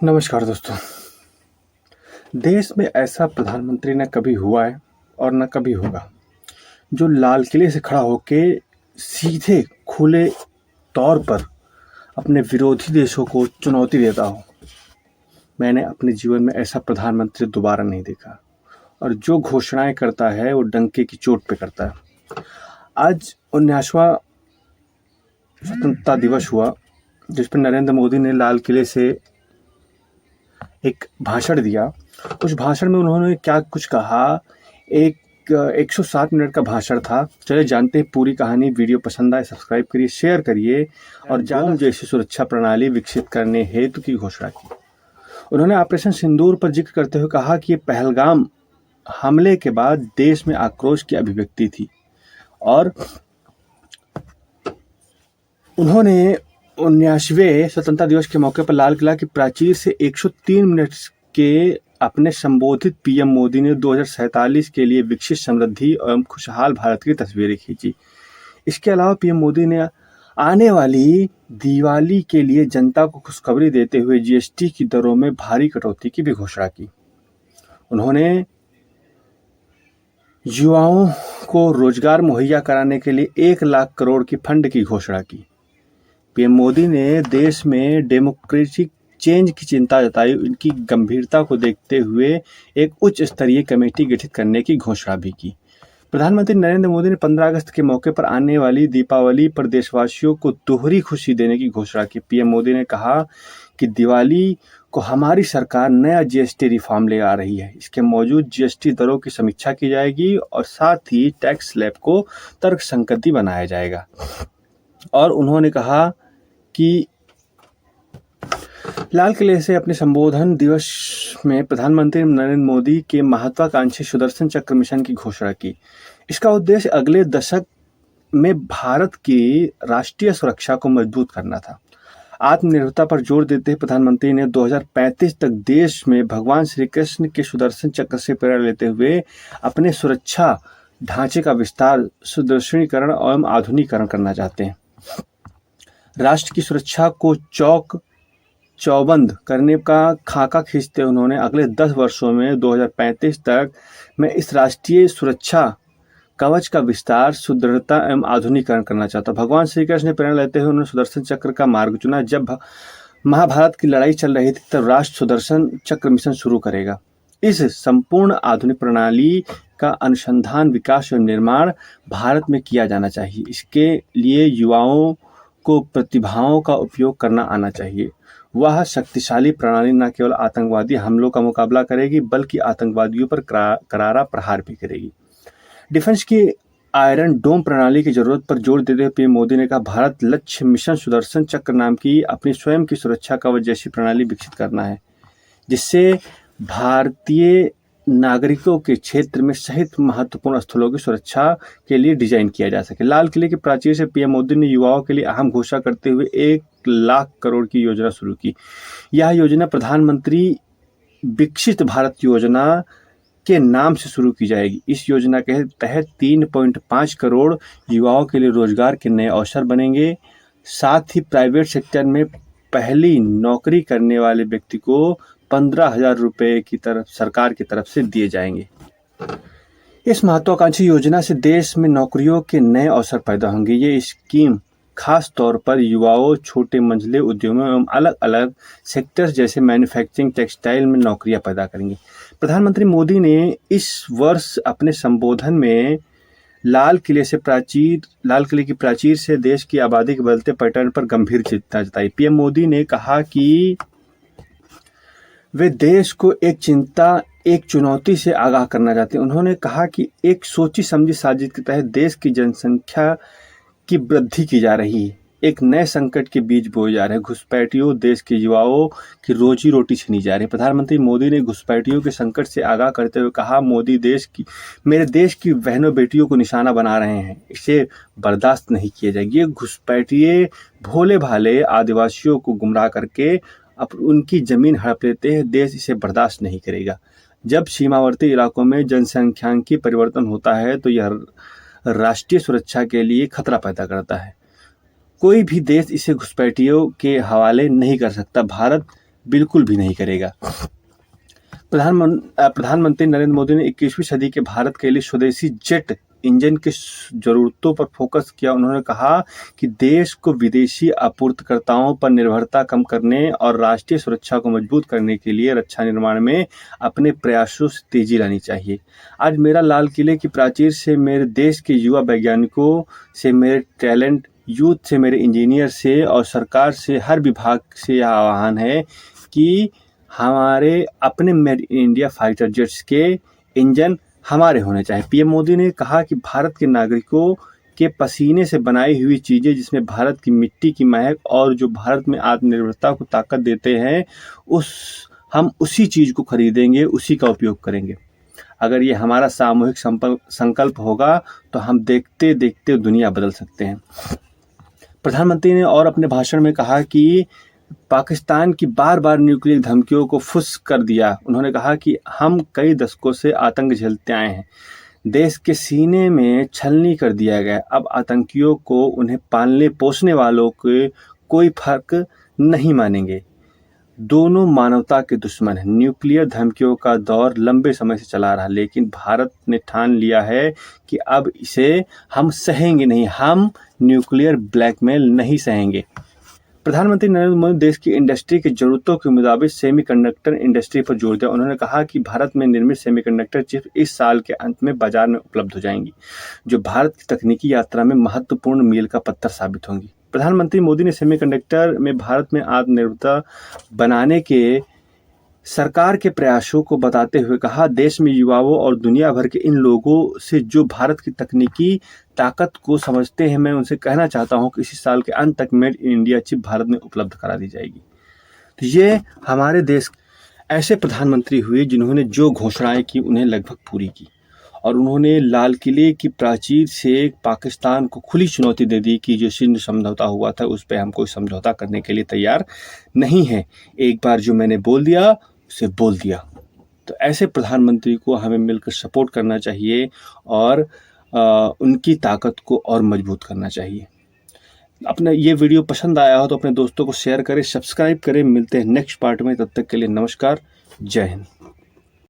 नमस्कार दोस्तों। देश में ऐसा प्रधानमंत्री न कभी हुआ है और न कभी होगा जो लाल किले से खड़ा होके सीधे खुले तौर पर अपने विरोधी देशों को चुनौती देता हो। मैंने अपने जीवन में ऐसा प्रधानमंत्री दोबारा नहीं देखा और जो घोषणाएं करता है वो डंके की चोट पे करता है। आज 19वां स्वतंत्रता दिवस हुआ जिस पर नरेंद्र मोदी ने लाल किले से एक भाषण दिया। उस भाषण में उन्होंने क्या कुछ कहा, एक 107 मिनट का भाषण था। चलिए जानते हैं पूरी कहानी। वीडियो पसंद आए सब्सक्राइब करिए, शेयर करिए और जान जैसी सुरक्षा प्रणाली विकसित करने हेतु की घोषणा की। उन्होंने ऑपरेशन सिंदूर पर जिक्र करते हुए कहा कि ये पहलगाम हमले के बाद देश में आक्रोश की अभिव्यक्ति थी और उन्होंने 19वें स्वतंत्रता दिवस के मौके पर लाल किला की प्राचीर से 103 मिनट के अपने संबोधित पीएम मोदी ने 2047 के लिए विकसित, समृद्धि एवं खुशहाल भारत की तस्वीरें खींची। इसके अलावा पीएम मोदी ने आने वाली दिवाली के लिए जनता को खुशखबरी देते हुए जीएसटी की दरों में भारी कटौती की भी घोषणा की। उन्होंने युवाओं को रोजगार मुहैया कराने के लिए 1 लाख करोड़ की फंड की घोषणा की। पीएम मोदी ने देश में डेमोक्रेटिक चेंज की चिंता जताई। इनकी गंभीरता को देखते हुए एक उच्च स्तरीय कमेटी गठित करने की घोषणा भी की। प्रधानमंत्री नरेंद्र मोदी ने 15 अगस्त के मौके पर आने वाली दीपावली पर देशवासियों को दोहरी खुशी देने की घोषणा की। पीएम मोदी ने कहा कि दिवाली को हमारी सरकार नया जीएसटी रिफॉर्म ले आ रही है। इसके मौजूद जीएसटी दरों की समीक्षा की जाएगी और साथ ही टैक्स स्लैब को तर्कसंगत बनाया जाएगा। और उन्होंने कहा कि लाल किले से अपने संबोधन दिवस में प्रधानमंत्री नरेंद्र मोदी के महत्वाकांक्षी सुदर्शन चक्र मिशन की घोषणा की। इसका उद्देश्य अगले दशक में भारत की राष्ट्रीय सुरक्षा को मजबूत करना था। आत्मनिर्भरता पर जोर देते हुए प्रधानमंत्री ने 2035 तक देश में भगवान श्री कृष्ण के सुदर्शन चक्र से प्रेरणा लेते हुए अपने सुरक्षा ढांचे का विस्तार, सुदृढ़ीकरण एवं आधुनिकीकरण करना चाहते हैं। राष्ट्र की सुरक्षा को चौबंद करने का खाका खींचते उन्होंने अगले 10 वर्षों में 2035 तक मैं इस राष्ट्रीय सुरक्षा कवच का विस्तार, सुदृढ़ता एवं आधुनिकीकरण करना चाहता। भगवान श्री कृष्ण ने प्रेरणा लेते हुए उन्होंने सुदर्शन चक्र का मार्ग चुना। जब महाभारत की लड़ाई चल रही थी तब राष्ट्र सुदर्शन चक्र मिशन शुरू करेगा। इस संपूर्ण आधुनिक प्रणाली का अनुसंधान, विकास एवं निर्माण भारत में किया जाना चाहिए। इसके लिए युवाओं को प्रतिभाओं का उपयोग करना आना चाहिए। वह शक्तिशाली प्रणाली न केवल आतंकवादी हमलों का मुकाबला करेगी बल्कि आतंकवादियों पर करारा प्रहार भी करेगी। डिफेंस की आयरन डोम प्रणाली की जरूरत पर जोर देते हुए पीएम मोदी ने कहा, भारत लक्ष्य मिशन सुदर्शन चक्र नाम की अपनी स्वयं की सुरक्षा कवच जैसी प्रणाली विकसित करना है जिससे भारतीय नागरिकों के क्षेत्र में सहित महत्वपूर्ण स्थलों की सुरक्षा के लिए डिजाइन किया जा सके। लाल किले की प्राचीर से पीएम मोदी ने युवाओं के लिए अहम घोषणा करते हुए 1 लाख करोड़ की योजना शुरू की। यह योजना प्रधानमंत्री विकसित भारत योजना के नाम से शुरू की जाएगी। इस योजना के तहत 3.5 करोड़ युवाओं के लिए रोजगार के नए अवसर बनेंगे। साथ ही प्राइवेट सेक्टर में पहली नौकरी करने वाले व्यक्ति को 15,000 रुपये की तरफ सरकार की तरफ से दिए जाएंगे। इस महत्वाकांक्षी योजना से देश में नौकरियों के नए अवसर पैदा होंगे। ये स्कीम खास तौर पर युवाओं, छोटे मंझले उद्यमों एवं अलग अलग सेक्टर्स जैसे मैन्युफैक्चरिंग, टेक्सटाइल में नौकरियां पैदा करेंगे। प्रधानमंत्री मोदी ने इस वर्ष अपने संबोधन में लाल किले की प्राचीर से देश की आबादी के बदलते पैटर्न पर गंभीर चिंता जताई। पीएम मोदी ने कहा कि वे देश को एक चुनौती से आगाह करना चाहते हैं। उन्होंने कहा कि एक सोची समझी साजिश के तहत देश की जनसंख्या की वृद्धि की जा रही है। एक नए संकट के बीज बोए जा रहे हैं। घुसपैठियों देश के युवाओं की रोजी रोटी छीनी जा रही है। प्रधानमंत्री मोदी ने घुसपैठियों के संकट से आगाह करते हुए कहा, मोदी मेरे देश की बहनों बेटियों को निशाना बना रहे हैं। इसे बर्दाश्त नहीं किया जाएगा। ये घुसपैठिए भोले भाले आदिवासियों को गुमराह करके अब उनकी जमीन हड़प लेते हैं। देश इसे बर्दाश्त नहीं करेगा। जब सीमावर्ती इलाकों में जनसंख्यांकी परिवर्तन होता है तो यह राष्ट्रीय सुरक्षा के लिए खतरा पैदा करता है। कोई भी देश इसे घुसपैठियों के हवाले नहीं कर सकता। भारत बिल्कुल भी नहीं करेगा। प्रधानमंत्री नरेंद्र मोदी ने 21वीं सदी के भारत के लिए स्वदेशी जेट इंजन की जरूरतों पर फोकस किया। उन्होंने कहा कि देश को विदेशी आपूर्तिकर्ताओं पर निर्भरता कम करने और राष्ट्रीय सुरक्षा को मजबूत करने के लिए रक्षा निर्माण में अपने प्रयासों से तेजी लानी चाहिए। आज मेरा लाल किले की प्राचीर से, मेरे देश के युवा वैज्ञानिकों से, मेरे टैलेंट यूथ से, मेरे इंजीनियर से और सरकार से, हर विभाग से यह आह्वान है कि हमारे अपने made in India fighter jets के इंजन हमारे होने चाहिए। पीएम मोदी ने कहा कि भारत के नागरिकों के पसीने से बनाई हुई चीज़ें, जिसमें भारत की मिट्टी की महक और जो भारत में आत्मनिर्भरता को ताकत देते हैं, हम उसी चीज़ को खरीदेंगे, उसी का उपयोग करेंगे। अगर ये हमारा सामूहिक संकल्प होगा तो हम देखते देखते दुनिया बदल सकते हैं। प्रधानमंत्री ने और अपने भाषण में कहा कि पाकिस्तान की बार बार न्यूक्लियर धमकियों को फुस कर दिया। उन्होंने कहा कि हम कई दशकों से आतंक झेलते आए हैं, देश के सीने में छलनी कर दिया गया। अब आतंकियों को उन्हें पालने पोसने वालों के कोई फर्क नहीं मानेंगे। दोनों मानवता के दुश्मन हैं। न्यूक्लियर धमकियों का दौर लंबे समय से चला रहा, लेकिन भारत ने ठान लिया है कि अब इसे हम सहेंगे नहीं, हम न्यूक्लियर ब्लैकमेल नहीं सहेंगे। प्रधानमंत्री नरेंद्र मोदी देश की इंडस्ट्री की जरूरतों के मुताबिक सेमीकंडक्टर इंडस्ट्री पर जोर दिया। उन्होंने कहा कि भारत में निर्मित सेमीकंडक्टर चिप इस साल के अंत में बाजार में उपलब्ध हो जाएंगी, जो भारत की तकनीकी यात्रा में महत्वपूर्ण मील का पत्थर साबित होंगी। प्रधानमंत्री मोदी ने सेमीकंडक्टर में भारत में आत्मनिर्भरता बनाने के सरकार के प्रयासों को बताते हुए कहा, देश में युवाओं और दुनिया भर के इन लोगों से जो भारत की तकनीकी ताकत को समझते हैं, मैं उनसे कहना चाहता हूं कि इसी साल के अंत तक made in India chip Bharat में उपलब्ध करा दी जाएगी। तो ये हमारे देश ऐसे प्रधानमंत्री हुए जिन्होंने जो घोषणाएं की उन्हें लगभग पूरी की, और उन्होंने लाल किले की प्राचीर से पाकिस्तान को खुली चुनौती दे दी कि जो सिंध समझौता हुआ था उस पर हम कोई समझौता करने के लिए तैयार नहीं है। एक बार जो मैंने बोल दिया उसे बोल दिया। तो ऐसे प्रधानमंत्री को हमें मिलकर सपोर्ट करना चाहिए और उनकी ताकत को और मजबूत करना चाहिए। अपना ये वीडियो पसंद आया हो तो अपने दोस्तों को शेयर करें, सब्सक्राइब करें। मिलते हैं नेक्स्ट पार्ट में, तब तक के लिए नमस्कार, जय हिंद।